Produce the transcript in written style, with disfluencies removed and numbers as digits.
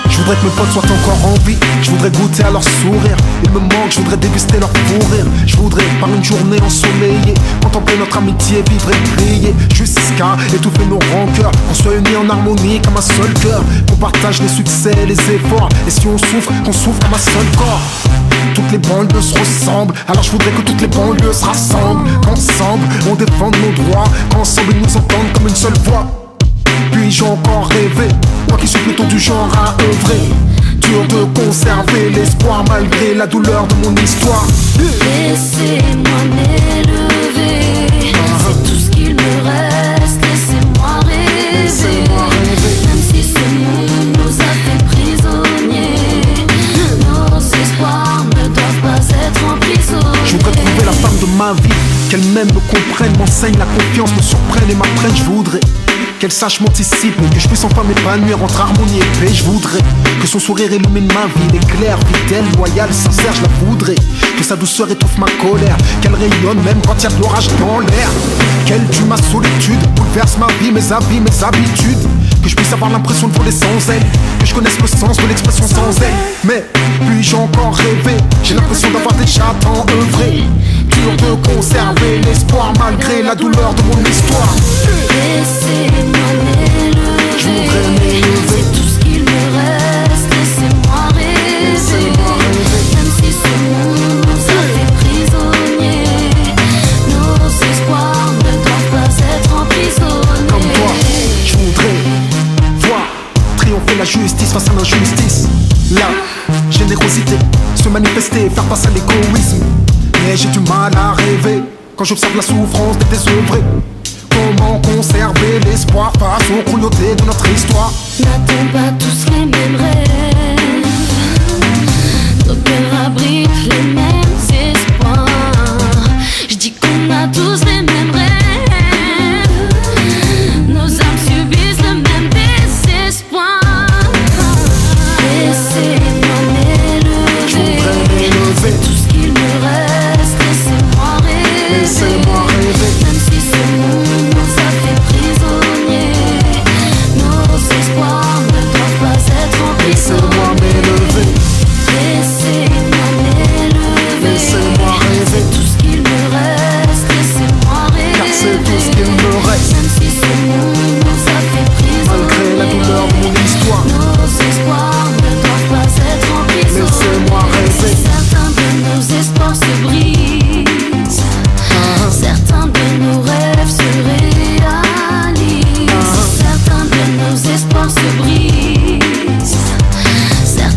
Je voudrais que mes potes soient encore en vie. Je voudrais goûter à leur sourire. Ils me manquent, je voudrais déguster leur fou rire. Je voudrais, par une journée ensoleillée, contempler notre amitié, vivre et prier jusqu'à étouffer nos rancœurs. Qu'on soit unis en harmonie comme un seul cœur. Qu'on partage les succès et les efforts. Et si on souffre, qu'on souffre comme un seul corps. Toutes les banlieues se ressemblent, alors je voudrais que toutes les banlieues se rassemblent. Qu'ensemble, on défende nos droits. Qu'ensemble, ils nous entendent comme une seule voix. Puis-je encore rêver, moi qui suis plutôt du genre à œuvrer. Dur de conserver l'espoir malgré la douleur de mon histoire. Laissez-moi m'élever, c'est tout ce qu'il me reste. Laissez-moi rêver, même si ce monde nous a fait prisonniers. Nos espoirs ne doivent pas être emprisonnés. Je voudrais trouver la femme de ma vie, qu'elle m'aime, me comprenne, m'enseigne la confiance, me surprenne et m'apprenne. Je voudrais qu'elle sache m'anticiper, que je puisse enfin m'épanouir entre harmonie et paix. Je voudrais que son sourire illumine ma vie, l'éclair, fidèle, loyale, sincère, je la voudrais. Que sa douceur étouffe ma colère, qu'elle rayonne même quand il y a de l'orage dans l'air. Qu'elle tue ma solitude, bouleverse ma vie, mes habits, mes habitudes. Que je puisse avoir l'impression de voler sans elle, que je connaisse le sens de l'expression sans elle. Mais puis-je encore rêver, j'ai l'impression d'avoir déjà tant œuvré. Dur de conserver l'espoir malgré la douleur de mon histoire. Laissez-moi m'élever, je voudrais m'élever. c'est tout ce qu'il me reste. Laissez-moi rêver, même si ce monde nous a fait prisonniers. Nos espoirs ne doivent pas être emprisonnés. Comme toi, je voudrais voir triompher la justice face à l'injustice. La générosité, se manifester, faire face à l'égoïsme. Mais j'ai du mal à rêver quand j'observe la souffrance des désœuvrés. Comment conserver l'espoir face aux cruautés de notre histoire? N'a-t-on pas tous les mêmes rêves? Nos cœurs abritent les mêmes espoirs. Je dis qu'on a tous les mêmes rêves. Nos âmes subissent le même désespoir. Laissez-moi m'élever, c'est tout ce qu'il me reste. Laissez-moi rêver, même si ce monde nous a fait prisonniers. Nos espoirs ne doivent pas être emprisonnés.